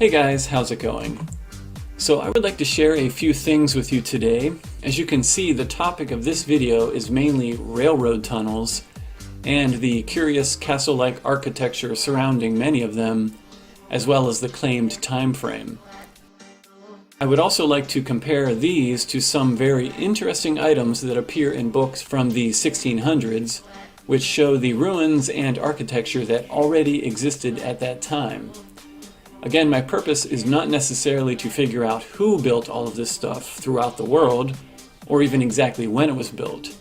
Hey guys, how's it going? So I would like to share a few things with you today. As you can see, the topic of this video is mainly railroad tunnels and the curious castle-like architecture surrounding many of them, as well as the claimed time frame. I would also like to compare these to some very interesting items that appear in books from the 1600s, which show the ruins and architecture that already existed at that time. Again, my purpose is not necessarily to figure out who built all of this stuff throughout the world, or even exactly when it was built.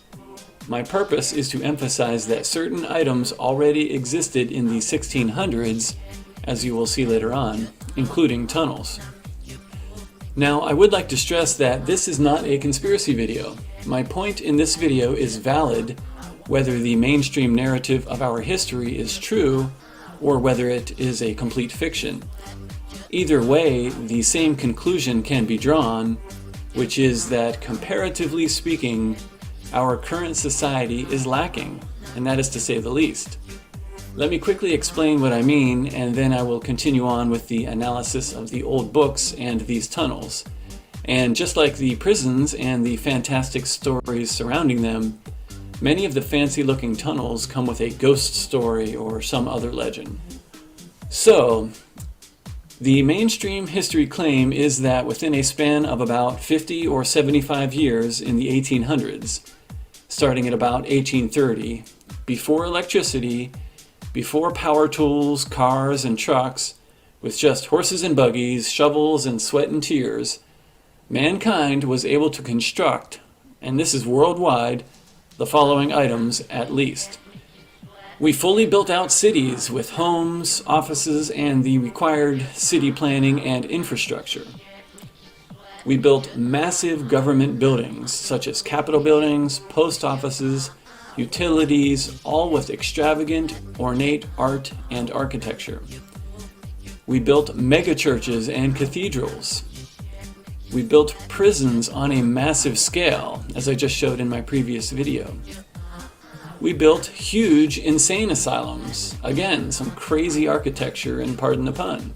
My purpose is to emphasize that certain items already existed in the 1600s, as you will see later on, including tunnels. Now, I would like to stress that this is not a conspiracy video. My point in this video is valid whether the mainstream narrative of our history is true or whether it is a complete fiction. Either way, the same conclusion can be drawn, which is that comparatively speaking, our current society is lacking, and that is to say the least. Let me quickly explain what I mean, and then I will continue on with the analysis of the old books and these tunnels. And just like the prisons and the fantastic stories surrounding them, many of the fancy-looking tunnels come with a ghost story or some other legend. So, the mainstream history claim is that within a span of about 50 or 75 years in the 1800s, starting at about 1830, before electricity, before power tools, cars, and trucks, with just horses and buggies, shovels, and sweat and tears, mankind was able to construct, and this is worldwide, the following items at least. We fully built out cities with homes, offices, and the required city planning and infrastructure. We built massive government buildings, such as Capitol buildings, post offices, utilities, all with extravagant, ornate art and architecture. We built megachurches and cathedrals. We built prisons on a massive scale, as I just showed in my previous video. We built huge insane asylums. Again, some crazy architecture, and pardon the pun.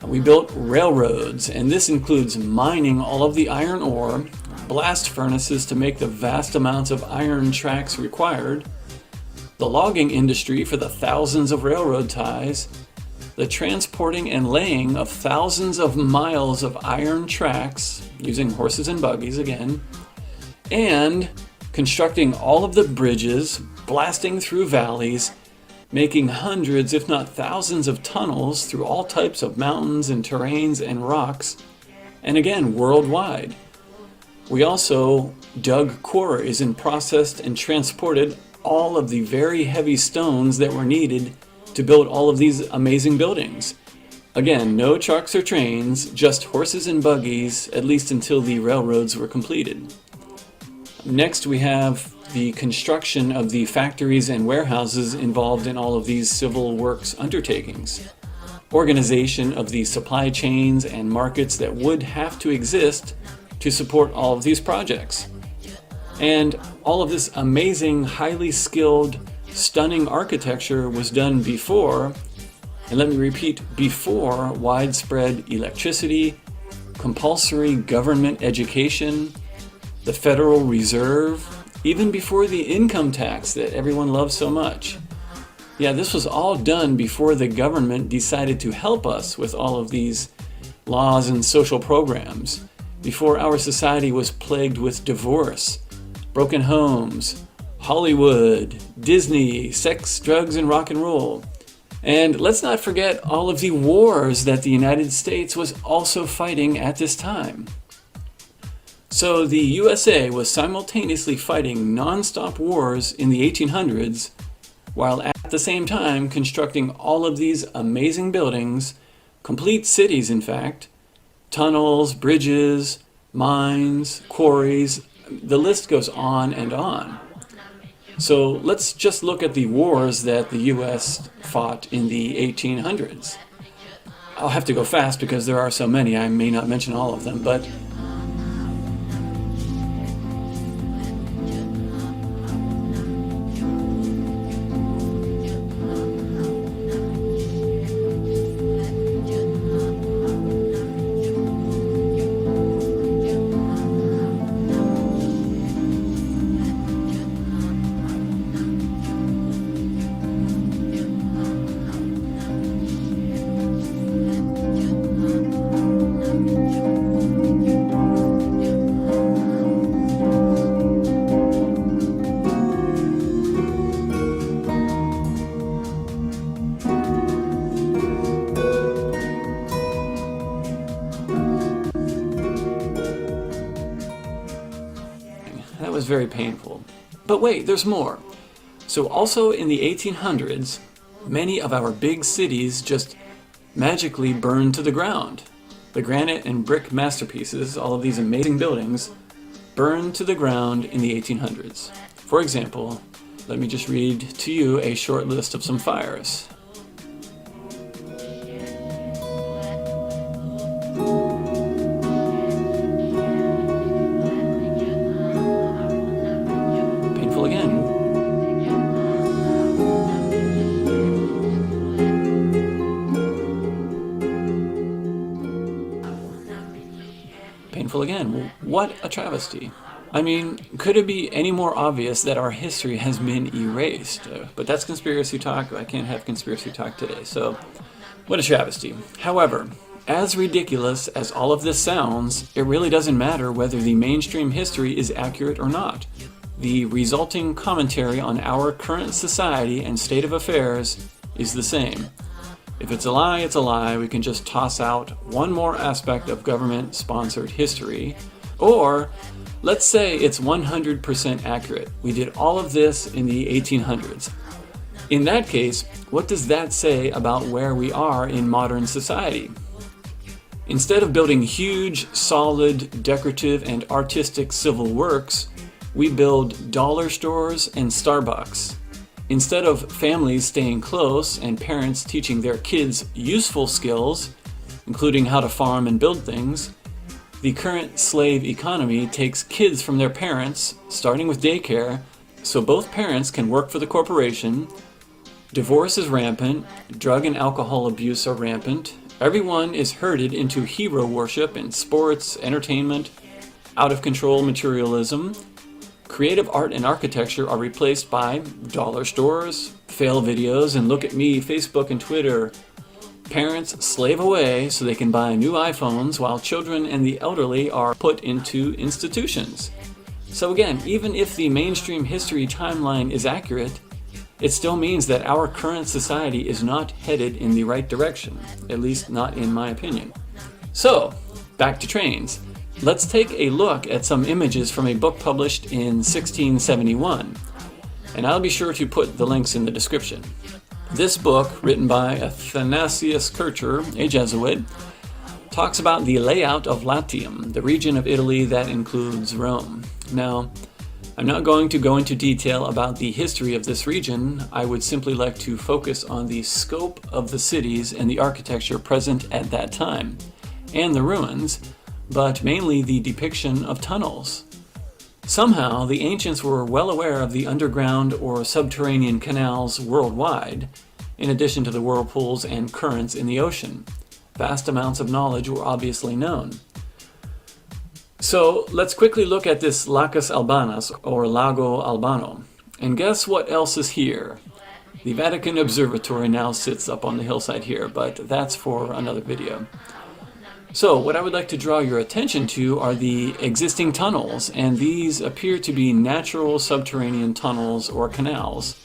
We built railroads, and this includes mining all of the iron ore, blast furnaces to make the vast amounts of iron tracks required, the logging industry for the thousands of railroad ties, the transporting and laying of thousands of miles of iron tracks, using horses and buggies again, and constructing all of the bridges, blasting through valleys, making hundreds if not thousands of tunnels through all types of mountains and terrains and rocks, and again worldwide. We also dug quarries and processed and transported all of the very heavy stones that were needed to build all of these amazing buildings. Again, no trucks or trains, just horses and buggies, at least until the railroads were completed. Next, we have the construction of the factories and warehouses involved in all of these civil works undertakings. Organization of the supply chains and markets that would have to exist to support all of these projects. And all of this amazing, highly skilled, stunning architecture was done before, and let me repeat, before widespread electricity, compulsory government education, the Federal Reserve, even before the income tax that everyone loves so much. Yeah, this was all done before the government decided to help us with all of these laws and social programs, before our society was plagued with divorce, broken homes, Hollywood, Disney, sex, drugs, and rock and roll. And let's not forget all of the wars that the United States was also fighting at this time. So the USA was simultaneously fighting non-stop wars in the 1800s, while at the same time constructing all of these amazing buildings, complete cities in fact, tunnels, bridges, mines, quarries, the list goes on and on. So let's just look at the wars that the US fought in the 1800s. I'll have to go fast because there are so many, I may not mention all of them, but very painful. But wait, there's more. So also in the 1800s, many of our big cities just magically burned to the ground. The granite and brick masterpieces, all of these amazing buildings, burned to the ground in the 1800s. For example, let me just read to you a short list of some fires. Painful again. Painful again. What a travesty. I mean, could it be any more obvious that our history has been erased? But that's conspiracy talk. I can't have conspiracy talk today, so what a travesty. However, as ridiculous as all of this sounds, it really doesn't matter whether the mainstream history is accurate or not. The resulting commentary on our current society and state of affairs is the same. If it's a lie, it's a lie. We can just toss out one more aspect of government-sponsored history. Or, let's say it's 100% accurate. We did all of this in the 1800s. In that case, what does that say about where we are in modern society? Instead of building huge, solid, decorative, and artistic civil works, we build dollar stores and Starbucks. Instead of families staying close and parents teaching their kids useful skills, including how to farm and build things, the current slave economy takes kids from their parents, starting with daycare, so both parents can work for the corporation. Divorce is rampant, drug and alcohol abuse are rampant, everyone is herded into hero worship in sports, entertainment, out-of-control materialism. Creative art and architecture are replaced by dollar stores, fail videos, and look at me, Facebook and Twitter. Parents slave away so they can buy new iPhones, while children and the elderly are put into institutions. So again, even if the mainstream history timeline is accurate, it still means that our current society is not headed in the right direction, at least not in my opinion. So, back to trains. Let's take a look at some images from a book published in 1671, and I'll be sure to put the links in the description. This book, written by Athanasius Kircher, a Jesuit, talks about the layout of Latium, the region of Italy that includes Rome. Now, I'm not going to go into detail about the history of this region. I would simply like to focus on the scope of the cities and the architecture present at that time, and the ruins, but mainly the depiction of tunnels. Somehow, the ancients were well aware of the underground or subterranean canals worldwide, in addition to the whirlpools and currents in the ocean. Vast amounts of knowledge were obviously known. So, let's quickly look at this Lacus Albanus, or Lago Albano. And guess what else is here? The Vatican Observatory now sits up on the hillside here, but that's for another video. So, what I would like to draw your attention to are the existing tunnels, and these appear to be natural subterranean tunnels or canals.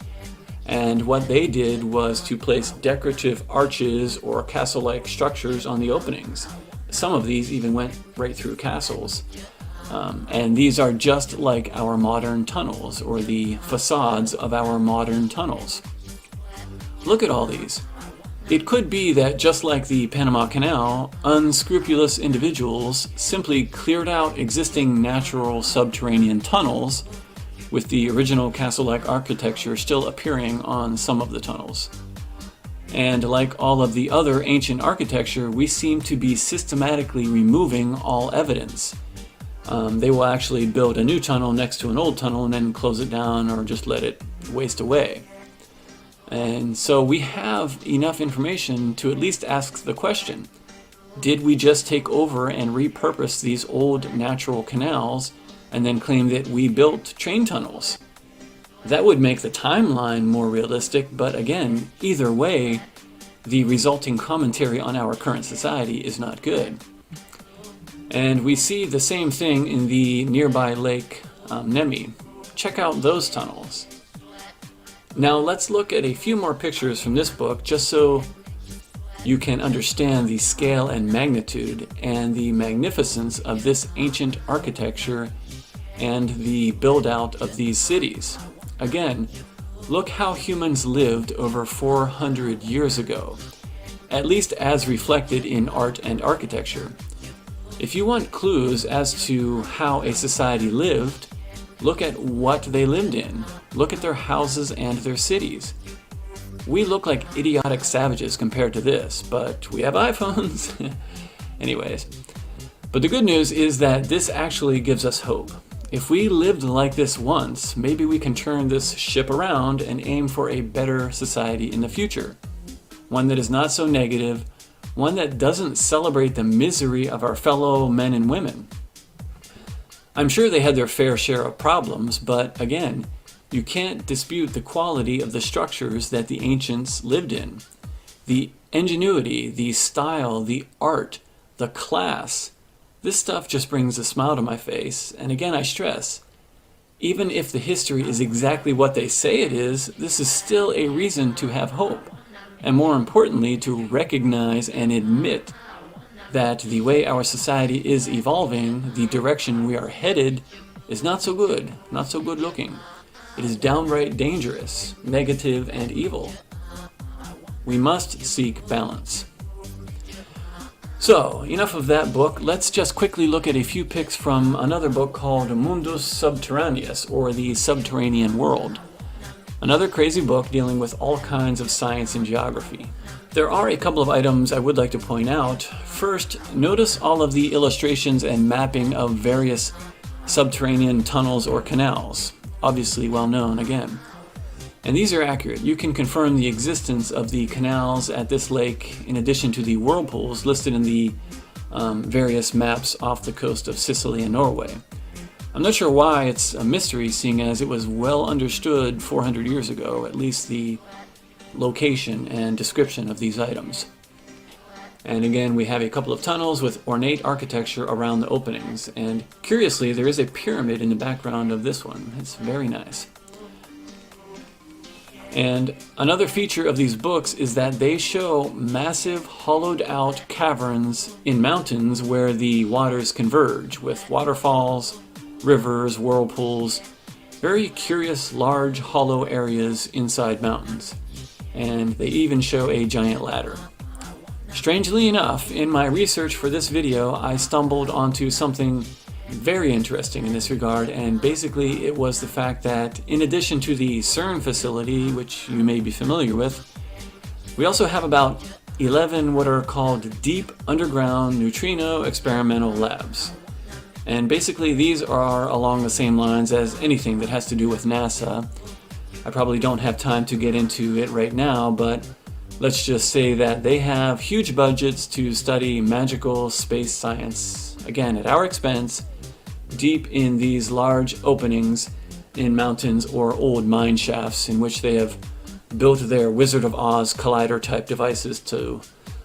And what they did was to place decorative arches or castle-like structures on the openings. Some of these even went right through castles. And these are just like our modern tunnels, or the facades of our modern tunnels. Look at all these. It could be that, just like the Panama Canal, unscrupulous individuals simply cleared out existing natural subterranean tunnels, with the original castle-like architecture still appearing on some of the tunnels. And like all of the other ancient architecture, we seem to be systematically removing all evidence. They will actually build a new tunnel next to an old tunnel and then close it down or just let it waste away. And so we have enough information to at least ask the question, did we just take over and repurpose these old natural canals and then claim that we built train tunnels? That would make the timeline more realistic, but again, either way, the resulting commentary on our current society is not good. And we see the same thing in the nearby lake Nemi. Check out those tunnels. Now let's look at a few more pictures from this book, just so you can understand the scale and magnitude and the magnificence of this ancient architecture and the build-out of these cities. Again, look how humans lived over 400 years ago, at least as reflected in art and architecture. If you want clues as to how a society lived, look at what they lived in. Look at their houses and their cities. We look like idiotic savages compared to this, but we have iPhones. Anyways, but the good news is that this actually gives us hope. If we lived like this once, maybe we can turn this ship around and aim for a better society in the future. One that is not so negative, one that doesn't celebrate the misery of our fellow men and women. I'm sure they had their fair share of problems, but again, you can't dispute the quality of the structures that the ancients lived in. The ingenuity, the style, the art, the class. This stuff just brings a smile to my face, and again I stress, even if the history is exactly what they say it is, this is still a reason to have hope, and more importantly, to recognize and admit that the way our society is evolving, the direction we are headed, is not so good looking. It is downright dangerous, negative, and evil. We must seek balance. So, enough of that book. Let's just quickly look at a few pics from another book called Mundus Subterraneus, or The Subterranean World. Another crazy book dealing with all kinds of science and geography. There are a couple of items I would like to point out. First, notice all of the illustrations and mapping of various subterranean tunnels or canals, obviously well known again. And these are accurate. You can confirm the existence of the canals at this lake in addition to the whirlpools listed in the various maps off the coast of Sicily and Norway. I'm not sure why it's a mystery, seeing as it was well understood 400 years ago, at least the location and description of these items. And again, we have a couple of tunnels with ornate architecture around the openings, and curiously there is a pyramid in the background of this one. It's very nice. And another feature of these books is that they show massive hollowed out caverns in mountains where the waters converge, with waterfalls, rivers, whirlpools, very curious large hollow areas inside mountains. And they even show a giant ladder. Strangely enough, in my research for this video, I stumbled onto something very interesting in this regard, and basically it was the fact that in addition to the CERN facility, which you may be familiar with, we also have about 11 what are called deep underground neutrino experimental labs. And basically these are along the same lines as anything that has to do with NASA. I probably don't have time to get into it right now, but let's just say that they have huge budgets to study magical space science, again at our expense, deep in these large openings in mountains or old mine shafts in which they have built their Wizard of Oz collider type devices to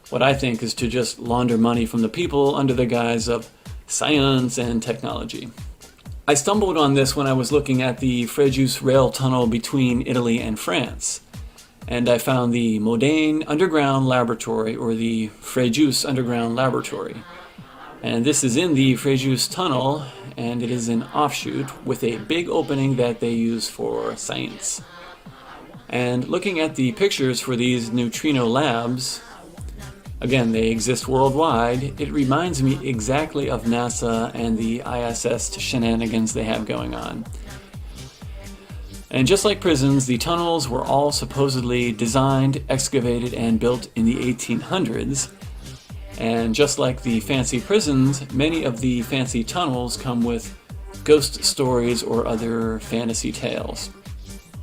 what I think is to just launder money from the people under the guise of science and technology. I stumbled on this when I was looking at the Frejus rail tunnel between Italy and France, and I found the Modane Underground Laboratory, or the Frejus Underground Laboratory. And this is in the Frejus tunnel, and it is an offshoot with a big opening that they use for science. And looking at the pictures for these neutrino labs, again, they exist worldwide. It reminds me exactly of NASA and the ISS shenanigans they have going on. And just like prisons, the tunnels were all supposedly designed, excavated, and built in the 1800s. And just like the fancy prisons, many of the fancy tunnels come with ghost stories or other fantasy tales.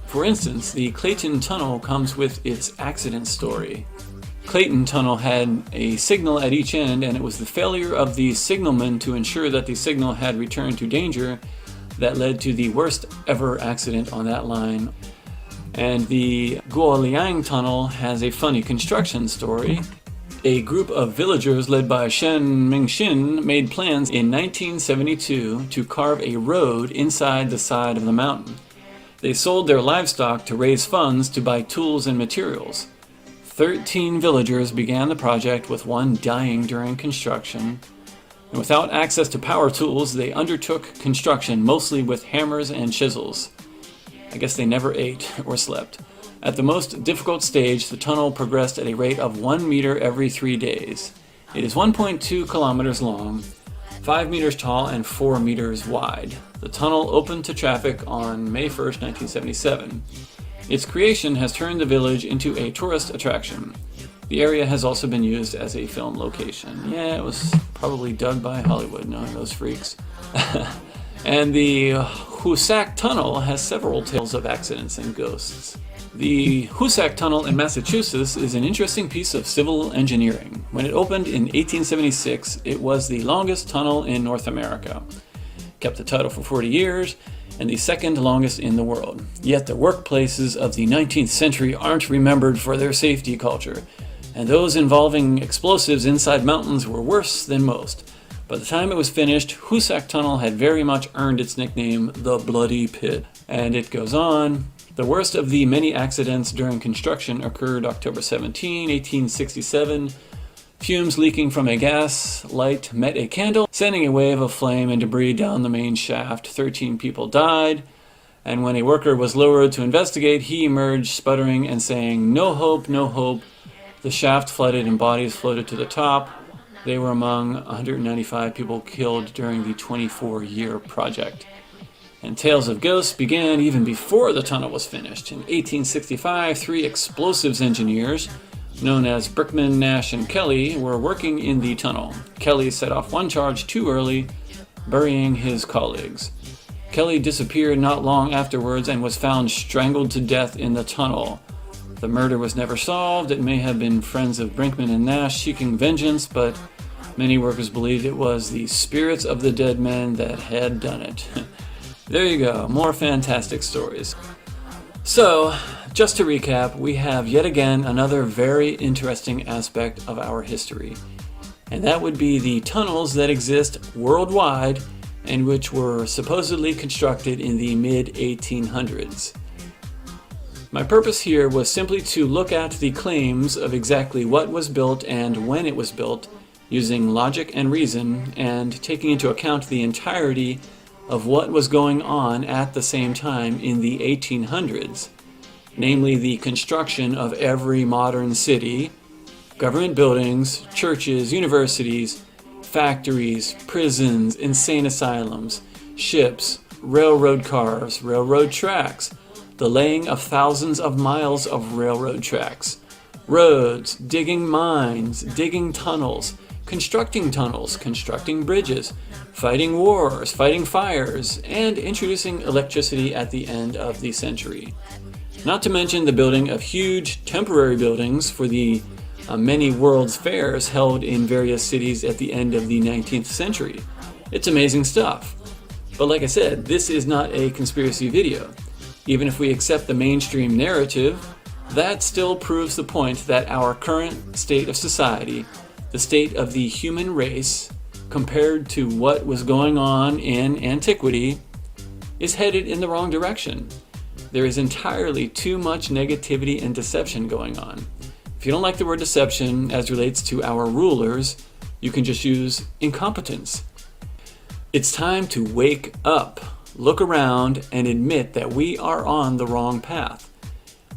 For instance, the Clayton Tunnel comes with its accident story. Clayton Tunnel had a signal at each end, and it was the failure of the signalman to ensure that the signal had returned to danger that led to the worst ever accident on that line. And the Guoliang Tunnel has a funny construction story. A group of villagers led by Shen Mingxin made plans in 1972 to carve a road inside the side of the mountain. They sold their livestock to raise funds to buy tools and materials. 13 villagers began the project, with one dying during construction. And without access to power tools, they undertook construction mostly with hammers and chisels. I guess they never ate or slept. At the most difficult stage, the tunnel progressed at a rate of 1 meter every 3 days. It is 1.2 kilometers long, 5 meters tall, and 4 meters wide. The tunnel opened to traffic on May 1st, 1977. Its creation has turned the village into a tourist attraction. The area has also been used as a film location. Yeah, it was probably dug by Hollywood, knowing those freaks. And the Hoosac Tunnel has several tales of accidents and ghosts. The Hoosac Tunnel in Massachusetts is an interesting piece of civil engineering. When it opened in 1876, it was the longest tunnel in North America. Kept the title for 40 years, and the second longest in the world. Yet the workplaces of the 19th century aren't remembered for their safety culture, and those involving explosives inside mountains were worse than most. By the time it was finished, Hoosac Tunnel had very much earned its nickname, the Bloody Pit. And it goes on. The worst of the many accidents during construction occurred October 17, 1867. Fumes leaking from a gas light met a candle, sending a wave of flame and debris down the main shaft. 13 people died, and when a worker was lowered to investigate, he emerged sputtering and saying, "No hope, no hope." The shaft flooded and bodies floated to the top. They were among 195 people killed during the 24-year project. And tales of ghosts began even before the tunnel was finished. In 1865, 3 explosives engineers, known as Brickman, Nash, and Kelly, were working in the tunnel. Kelly set off one charge too early, burying his colleagues. Kelly disappeared not long afterwards and was found strangled to death in the tunnel. The murder was never solved. It may have been friends of Brinkman and Nash seeking vengeance, but many workers believed it was the spirits of the dead men that had done it. There you go, more fantastic stories. So, just to recap, we have yet again another very interesting aspect of our history. And that would be the tunnels that exist worldwide and which were supposedly constructed in the mid-1800s. My purpose here was simply to look at the claims of exactly what was built and when it was built, using logic and reason, and taking into account the entirety of what was going on at the same time in the 1800s, namely the construction of every modern city, government buildings, churches, universities, factories, prisons, insane asylums, ships, railroad cars, railroad tracks, the laying of thousands of miles of railroad tracks, roads, digging mines, digging tunnels, constructing bridges, fighting wars, fighting fires, and introducing electricity at the end of the century. Not to mention the building of huge temporary buildings for the many World's Fairs held in various cities at the end of the 19th century. It's amazing stuff. But like I said, this is not a conspiracy video. Even if we accept the mainstream narrative, that still proves the point that our current state of society, the state of the human race, compared to what was going on in antiquity, is headed in the wrong direction. There is entirely too much negativity and deception going on. If you don't like the word deception as relates to our rulers, you can just use incompetence. It's time to wake up, look around, and admit that we are on the wrong path.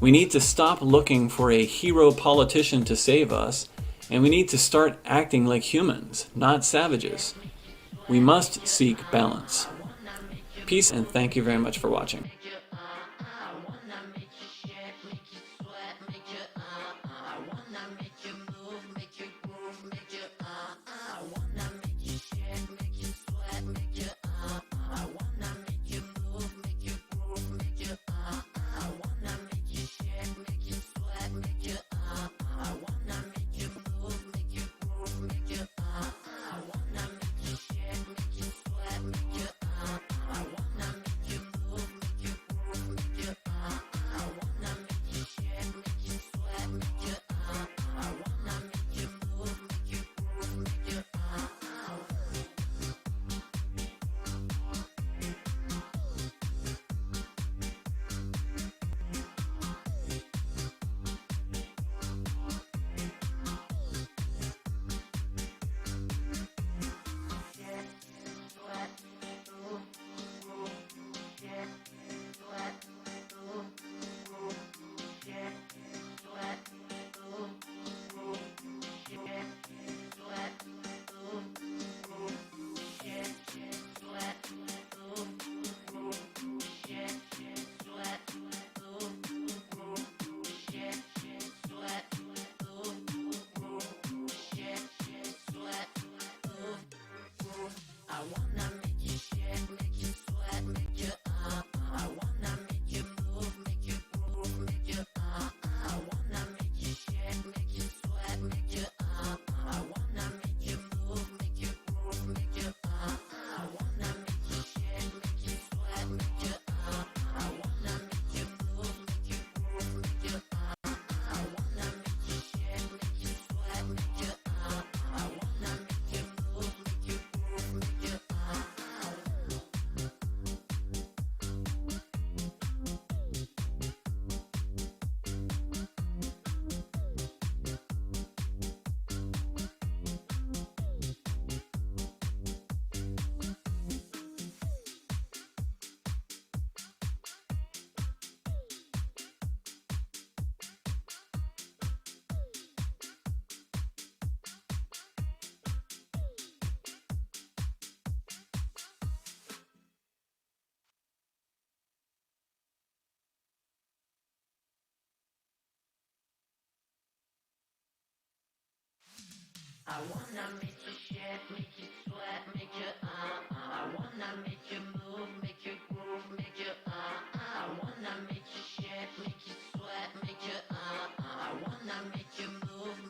We need to stop looking for a hero politician to save us, and we need to start acting like humans, not savages. We must seek balance. Peace, and thank you very much for watching. I wanna make you shake, make you sweat, make you I wanna make you move, make you groove, make you I wanna make you shake, make you sweat, make you I wanna make you move,